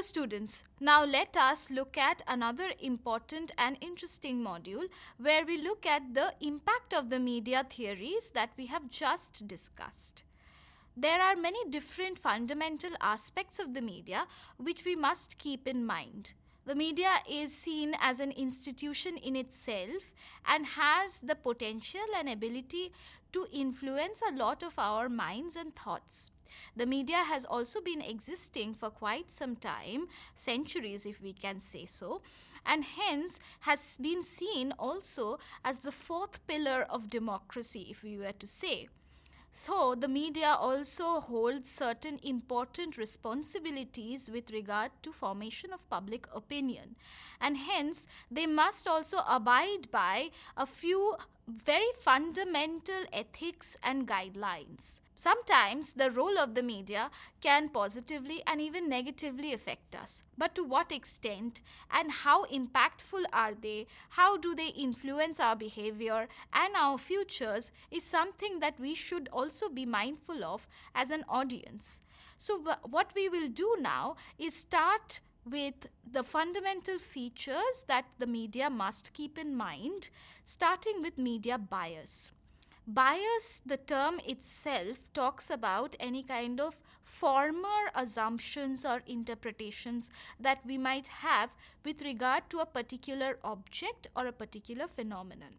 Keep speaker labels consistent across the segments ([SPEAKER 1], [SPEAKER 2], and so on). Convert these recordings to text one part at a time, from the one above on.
[SPEAKER 1] students, now let us look at another important and interesting module where we look at the impact of the media theories that we have just discussed. There are many different fundamental aspects of the media which we must keep in mind. The media is seen as an institution in itself and has the potential and ability to influence a lot of our minds and thoughts. The media has also been existing for quite some time, centuries if we can say so, and hence has been seen also as the fourth pillar of democracy, if we were to say. So, the media also holds certain important responsibilities with regard to formation of public opinion, and hence they must also abide by a few very fundamental ethics and guidelines. Sometimes the role of the media can positively and even negatively affect us. But to what extent and how impactful are they? How do they influence our behavior and our futures is something that we should also be mindful of as an audience. So, what we will do now is start with the fundamental features that the media must keep in mind, starting with media bias. Bias, the term itself, talks about any kind of former assumptions or interpretations that we might have with regard to a particular object or a particular phenomenon.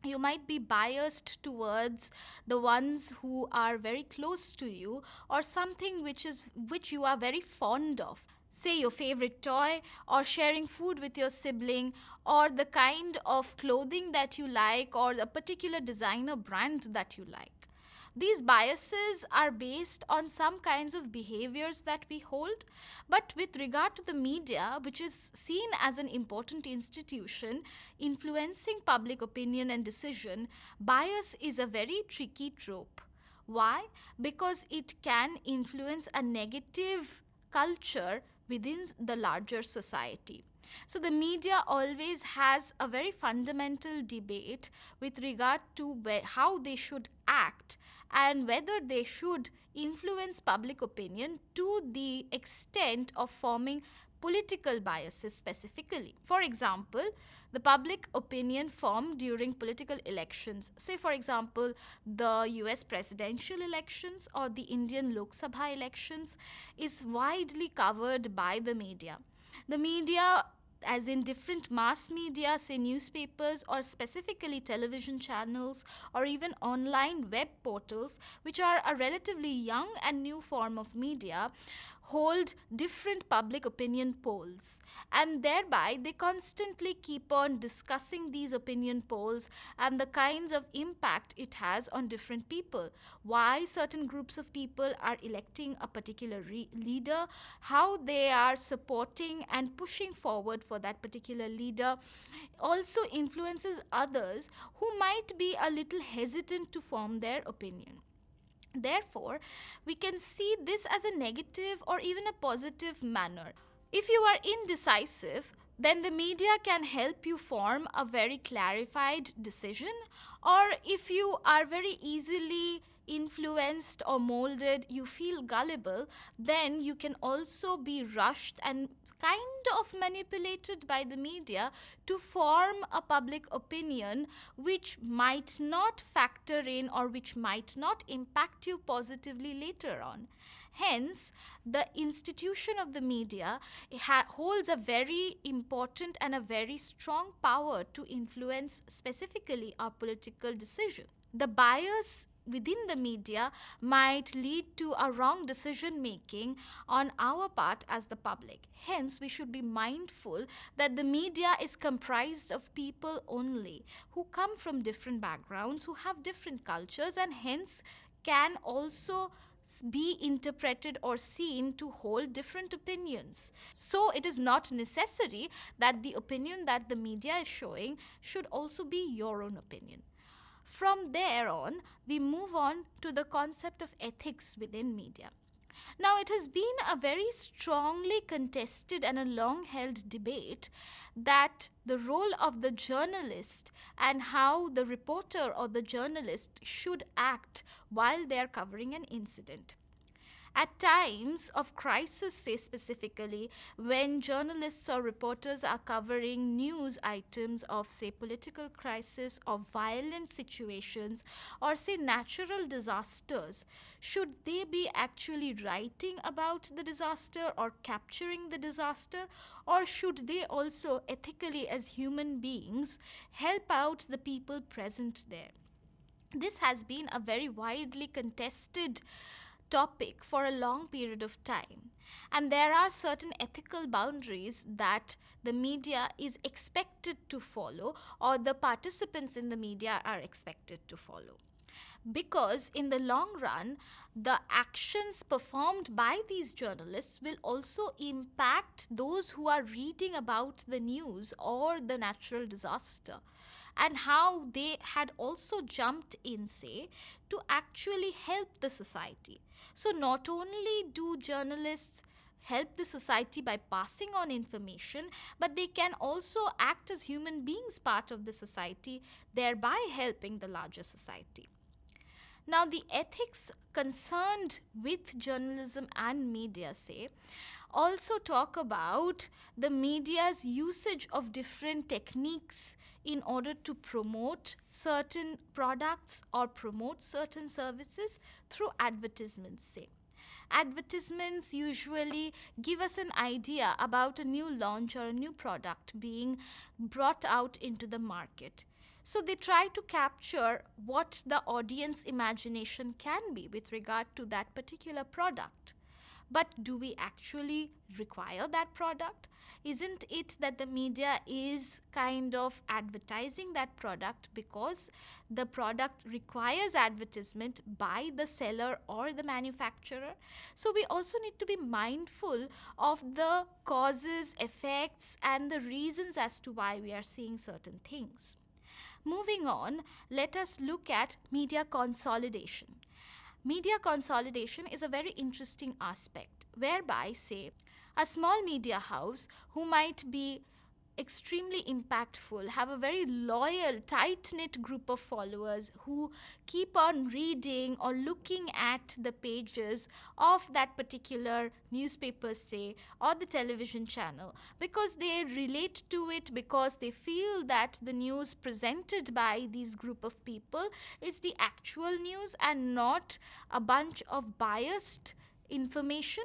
[SPEAKER 1] You might be biased towards the ones who are very close to you or something which you are very fond of, say your favorite toy or sharing food with your sibling or the kind of clothing that you like or a particular designer brand that you like. These biases are based on some kinds of behaviors that we hold, but with regard to the media, which is seen as an important institution influencing public opinion and decision, bias is a very tricky trope. Why? Because it can influence a negative culture within the larger society. So the media always has a very fundamental debate with regard to how they should act and whether they should influence public opinion to the extent of forming political biases specifically. For example, the public opinion formed during political elections, say for example the US presidential elections or the Indian Lok Sabha elections, is widely covered by the media. The media, as in different mass media, say newspapers or specifically television channels or even online web portals, which are a relatively young and new form of media, hold different public opinion polls, and thereby they constantly keep on discussing these opinion polls and the kinds of impact it has on different people, why certain groups of people are electing a particular leader, how they are supporting and pushing forward for that particular leader, also influences others who might be a little hesitant to form their opinion. Therefore, we can see this as a negative or even a positive manner. If you are indecisive, then the media can help you form a very clarified decision, or if you are very easily influenced or molded, you feel gullible, then you can also be rushed and kind of manipulated by the media to form a public opinion which might not factor in or which might not impact you positively later on. Hence, the institution of the media holds a very important and a very strong power to influence specifically our political decision. The bias within the media might lead to a wrong decision making on our part as the public. Hence, we should be mindful that the media is comprised of people only who come from different backgrounds, who have different cultures, and hence can also be interpreted or seen to hold different opinions. So it is not necessary that the opinion that the media is showing should also be your own opinion. From there on, we move on to the concept of ethics within media. Now, it has been a very strongly contested and a long held debate that the role of the journalist and how the reporter or the journalist should act while they are covering an incident. At times of crisis, say specifically, when journalists or reporters are covering news items of, say, political crisis or violent situations or, say, natural disasters, should they be actually writing about the disaster or capturing the disaster, or should they also, ethically as human beings, help out the people present there? This has been a very widely contested topic for a long period of time. And there are certain ethical boundaries that the media is expected to follow, or the participants in the media are expected to follow. Because in the long run, the actions performed by these journalists will also impact those who are reading about the news or the natural disaster, and how they had also jumped in, say, to actually help the society. So, not only do journalists help the society by passing on information, but they can also act as human beings, part of the society, thereby helping the larger society. Now, the ethics concerned with journalism and media, say, also talk about the media's usage of different techniques in order to promote certain products or promote certain services through advertisements, say. Advertisements usually give us an idea about a new launch or a new product being brought out into the market. So they try to capture what the audience imagination can be with regard to that particular product. But do we actually require that product? Isn't it that the media is kind of advertising that product because the product requires advertisement by the seller or the manufacturer? So we also need to be mindful of the causes, effects, and the reasons as to why we are seeing certain things. Moving on, let us look at media consolidation. Media consolidation is a very interesting aspect whereby, say, a small media house who might be extremely impactful, have a very loyal, tight knit group of followers who keep on reading or looking at the pages of that particular newspaper, say, or the television channel, because they relate to it, because they feel that the news presented by these group of people is the actual news and not a bunch of biased information.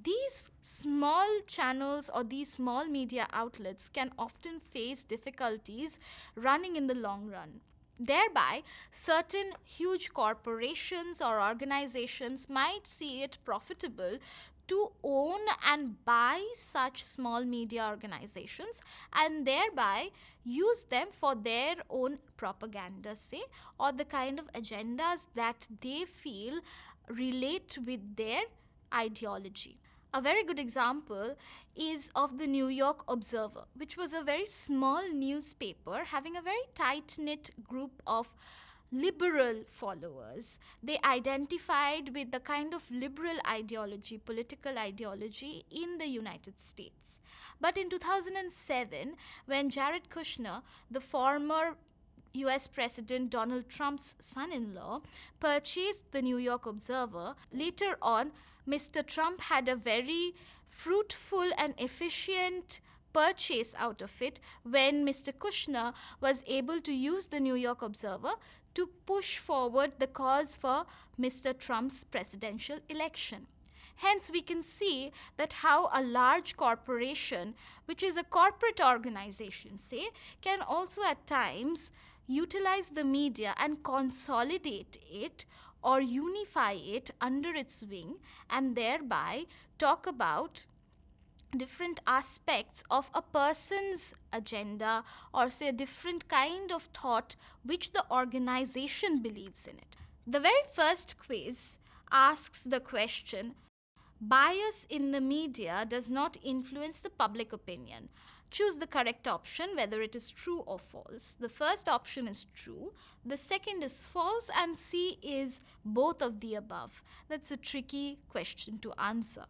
[SPEAKER 1] These small channels or these small media outlets can often face difficulties running in the long run. Thereby, certain huge corporations or organizations might see it profitable to own and buy such small media organizations and thereby use them for their own propaganda, say, or the kind of agendas that they feel relate with their ideology. A very good example is of the New York Observer, which was a very small newspaper having a very tight knit group of liberal followers. They identified with the kind of liberal ideology, political ideology in the United States. But in 2007, when Jared Kushner, the former US President Donald Trump's son in law, purchased the New York Observer, later on, Mr. Trump had a very fruitful and efficient purchase out of it when Mr. Kushner was able to use the New York Observer to push forward the cause for Mr. Trump's presidential election. Hence, we can see that how a large corporation, which is a corporate organization, say, can also at times utilize the media and consolidate it or unify it under its wing and thereby talk about different aspects of a person's agenda or, say, a different kind of thought which the organization believes in it. The very first quiz asks the question, bias in the media does not influence the public opinion. Choose the correct option, whether it is true or false. The first option is true, the second is false, and C is both of the above. That's a tricky question to answer.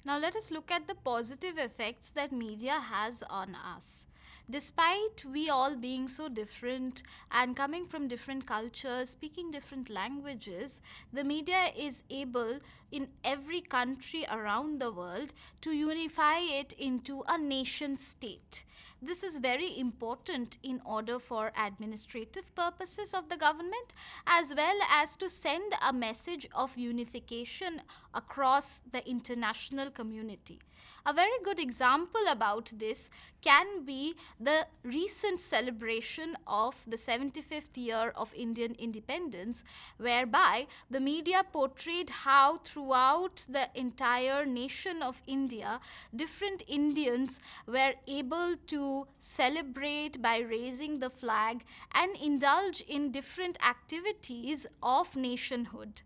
[SPEAKER 1] Now, let us look at the positive effects that media has on us. Despite we all being so different and coming from different cultures, speaking different languages, the media is able in every country around the world to unify it into a nation state. This is very important in order for administrative purposes of the government as well as to send a message of unification across the international community. A very good example about this can be the recent celebration of the 75th year of Indian independence, whereby the media portrayed how throughout the entire nation of India, different Indians were able to celebrate by raising the flag and indulge in different activities of nationhood.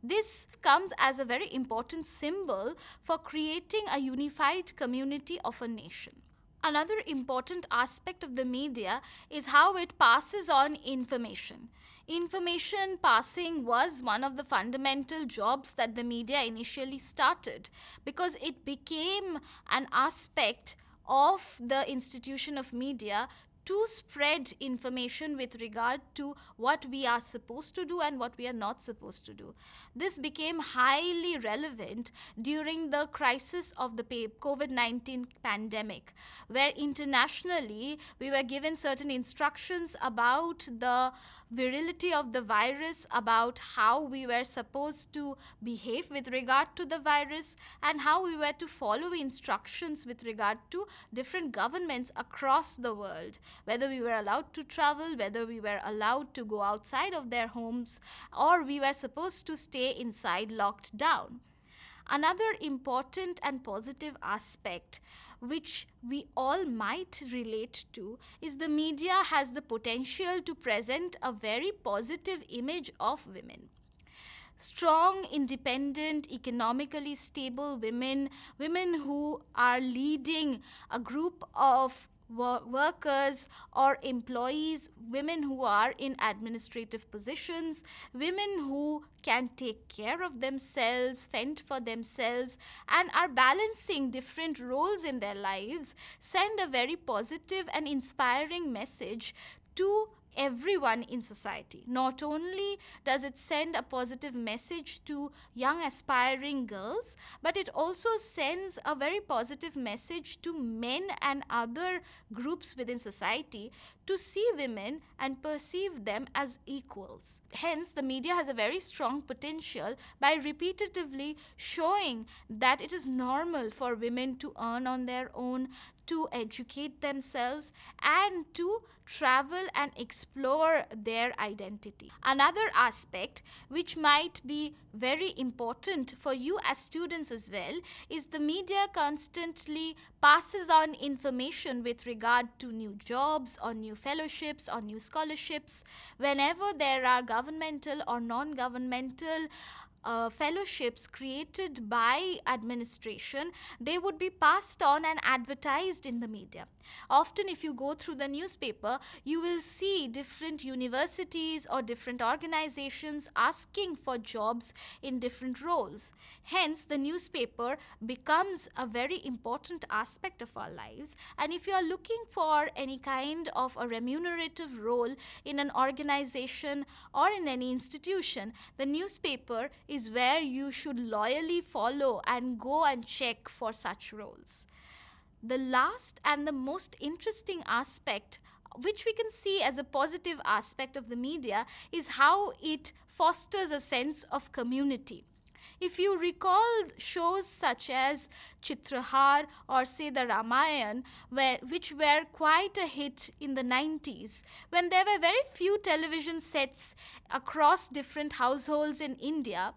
[SPEAKER 1] This comes as a very important symbol for creating a unified community of a nation. Another important aspect of the media is how it passes on information. Information passing was one of the fundamental jobs that the media initially started because it became an aspect of the institution of media to spread information with regard to what we are supposed to do and what we are not supposed to do. This became highly relevant during the crisis of the COVID 19 pandemic, where internationally we were given certain instructions about the virility of the virus, about how we were supposed to behave with regard to the virus, and how we were to follow instructions with regard to different governments across the world, whether we were allowed to travel, whether we were allowed to go outside of their homes, or we were supposed to stay inside locked down. Another important and positive aspect which we all might relate to is the media has the potential to present a very positive image of women. Strong, independent, economically stable women, women who are leading a group of workers or employees, women who are in administrative positions, women who can take care of themselves, fend for themselves, and are balancing different roles in their lives, send a very positive and inspiring message to everyone in society. Not only does it send a positive message to young aspiring girls, but it also sends a very positive message to men and other groups within society to see women and perceive them as equals. Hence, the media has a very strong potential by repetitively showing that it is normal for women to earn on their own, to educate themselves, and to travel and explore their identity. Another aspect which might be very important for you as students as well is the media constantly passes on information with regard to new jobs or new fellowships or new scholarships. Whenever there are governmental or non-governmental fellowships created by administration, they would be passed on and advertised in the media. Often, if you go through the newspaper, you will see different universities or different organizations asking for jobs in different roles. Hence, the newspaper becomes a very important aspect of our lives. And if you are looking for any kind of a remunerative role in an organization or in any institution, the newspaper is where you should loyally follow and go and check for such roles. The last and the most interesting aspect, which we can see as a positive aspect of the media, is how it fosters a sense of community. If you recall shows such as Chitrahar or say the Ramayan, which were quite a hit in the 90s, when there were very few television sets across different households in India,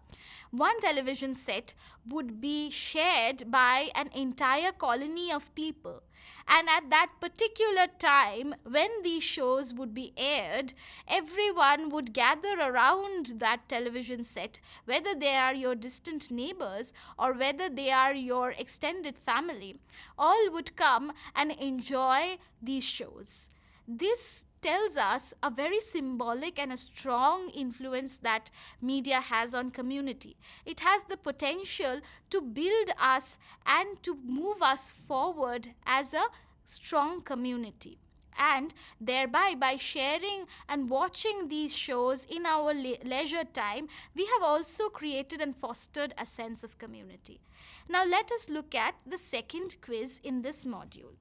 [SPEAKER 1] one television set would be shared by an entire colony of people. And at that particular time, when these shows would be aired, everyone would gather around that television set, whether they are your distant neighbors or whether they are your extended family. All would come and enjoy these shows. This tells us a very symbolic and a strong influence that media has on community. It has the potential to build us and to move us forward as a strong community. And thereby, by sharing and watching these shows in our leisure time, we have also created and fostered a sense of community. Now, let us look at the second quiz in this module.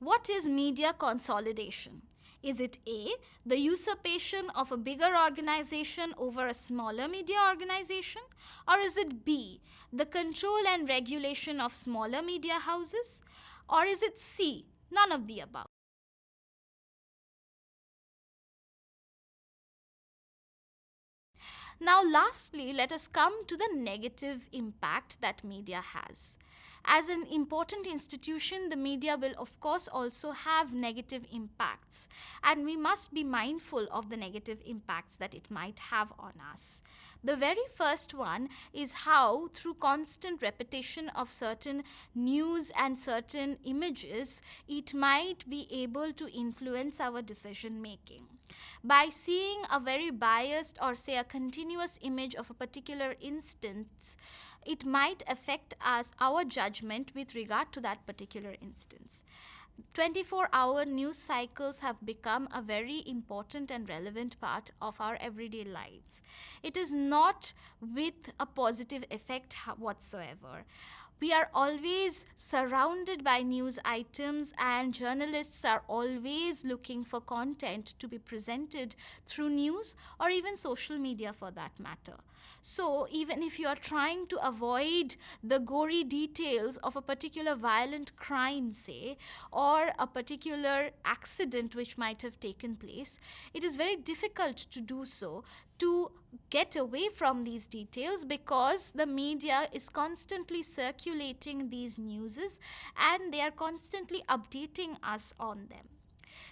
[SPEAKER 1] What is media consolidation? Is it A, the usurpation of a bigger organization over a smaller media organization? Or is it B, the control and regulation of smaller media houses? Or is it C, none of the above? Now, lastly, let us come to the negative impact that media has. As an important institution, the media will, of course, also have negative impacts, and we must be mindful of the negative impacts that it might have on us. The very first one is how, through constant repetition of certain news and certain images, it might be able to influence our decision making. By seeing a very biased or, say, a continuous image of a particular instance, it might affect our judgment with regard to that particular instance. 24-hour news cycles have become a very important and relevant part of our everyday lives. It is not with a positive effect whatsoever. We are always surrounded by news items, and journalists are always looking for content to be presented through news or even social media for that matter. So, even if you are trying to avoid the gory details of a particular violent crime, say, or a particular accident which might have taken place, it is very difficult to do so, to get away from these details, because the media is constantly circulating these newses and they are constantly updating us on them.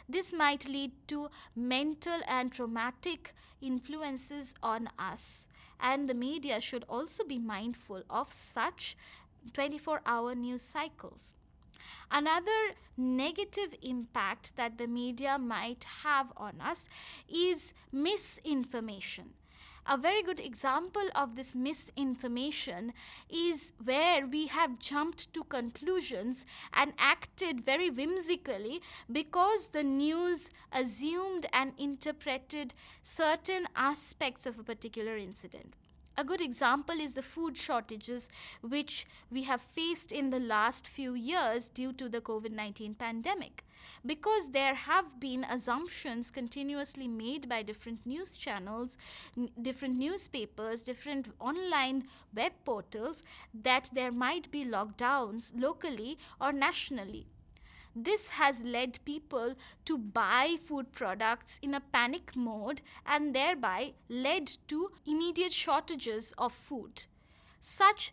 [SPEAKER 1] This might lead to mental and traumatic influences on us, and the media should also be mindful of such 24-hour news cycles. Another negative impact that the media might have on us is misinformation. A very good example of this misinformation is where we have jumped to conclusions and acted very whimsically because the news assumed and interpreted certain aspects of a particular incident. A good example is the food shortages which we have faced in the last few years due to the COVID-19 pandemic. Because there have been assumptions continuously made by different news channels, different newspapers, different online web portals that there might be lockdowns locally or nationally. This has led people to buy food products in a panic mode and thereby led to immediate shortages of food. Such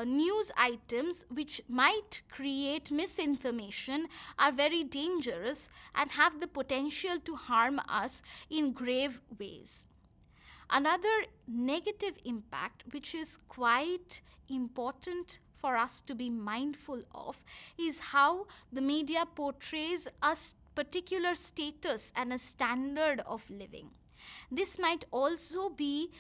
[SPEAKER 1] news items which might create misinformation are very dangerous and have the potential to harm us in grave ways. Another negative impact, which is quite important for us to be mindful of, is how the media portrays a particular status and a standard of living. This might also be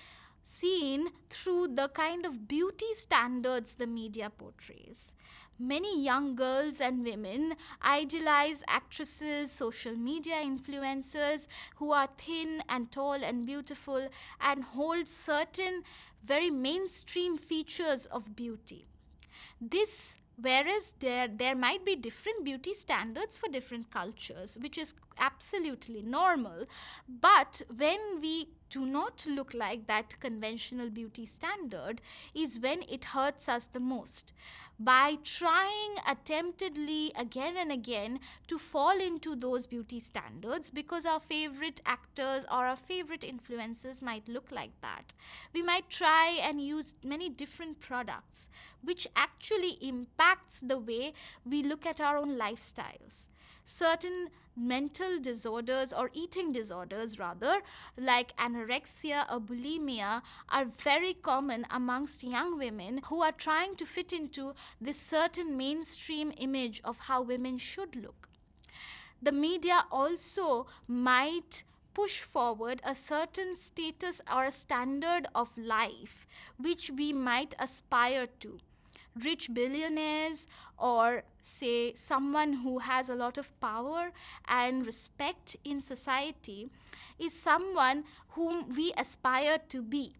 [SPEAKER 1] seen through the kind of beauty standards the media portrays. Many young girls and women idealize actresses, social media influencers who are thin and tall and beautiful and hold certain very mainstream features of beauty. This Whereas there might be different beauty standards for different cultures, which is absolutely normal, but when we do not look like that conventional beauty standard is when it hurts us the most. By trying attemptedly again and again to fall into those beauty standards because our favorite actors or our favorite influencers might look like that, we might try and use many different products which actually impacts the way we look at our own lifestyles. Certain mental disorders or eating disorders rather, like anorexia or bulimia, are very common amongst young women who are trying to fit into this certain mainstream image of how women should look. The media also might push forward a certain status or a standard of life which we might aspire to. Rich billionaires, or say someone who has a lot of power and respect in society, is someone whom we aspire to be.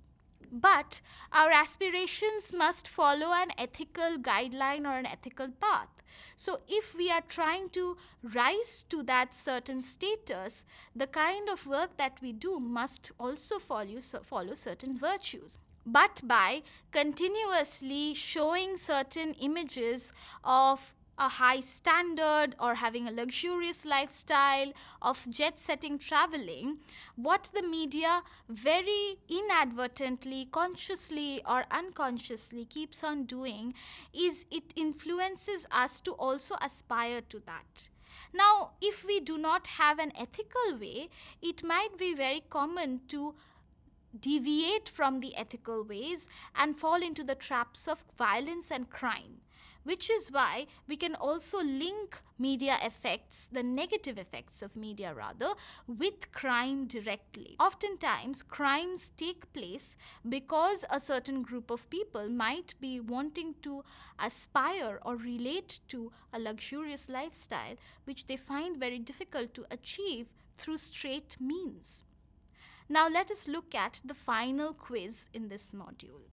[SPEAKER 1] But our aspirations must follow an ethical guideline or an ethical path. So, if we are trying to rise to that certain status, the kind of work that we do must also follow certain virtues. But by continuously showing certain images of a high standard or having a luxurious lifestyle of jet setting traveling, what the media very inadvertently, consciously or unconsciously keeps on doing is it influences us to also aspire to that. Now, if we do not have an ethical way, it might be very common to deviate from the ethical ways and fall into the traps of violence and crime, which is why we can also link media effects, the negative effects of media rather, with crime directly. Oftentimes, crimes take place because a certain group of people might be wanting to aspire or relate to a luxurious lifestyle which they find very difficult to achieve through straight means. Now let us look at the final quiz in this module.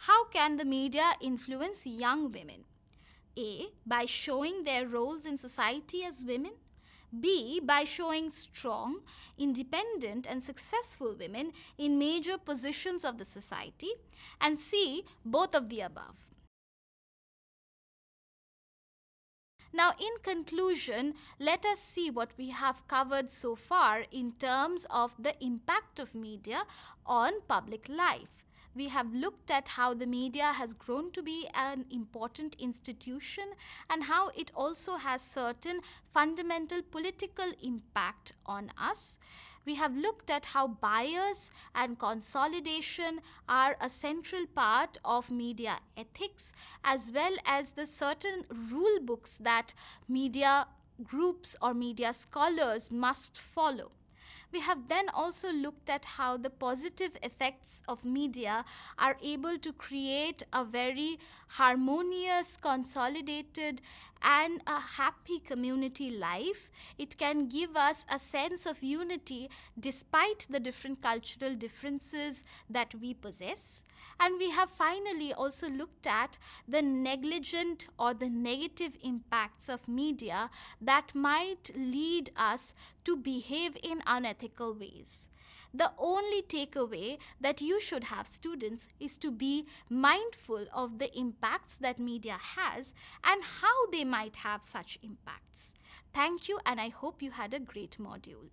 [SPEAKER 1] How can the media influence young women? A. By showing their roles in society as women. B. By showing strong, independent and successful women in major positions of the society. And C. Both of the above. Now, in conclusion, let us see what we have covered so far in terms of the impact of media on public life. We have looked at how the media has grown to be an important institution and how it also has certain fundamental political impact on us. We have looked at how bias and consolidation are a central part of media ethics, as well as the certain rule books that media groups or media scholars must follow. We have then also looked at how the positive effects of media are able to create a very harmonious, consolidated, and a happy community life. It can give us a sense of unity despite the different cultural differences that we possess. And we have finally also looked at the negligent or the negative impacts of media that might lead us to behave in unethical ways. The only takeaway that you should have, students, is to be mindful of the impacts that media has and how they might have such impacts. Thank you, and I hope you had a great module.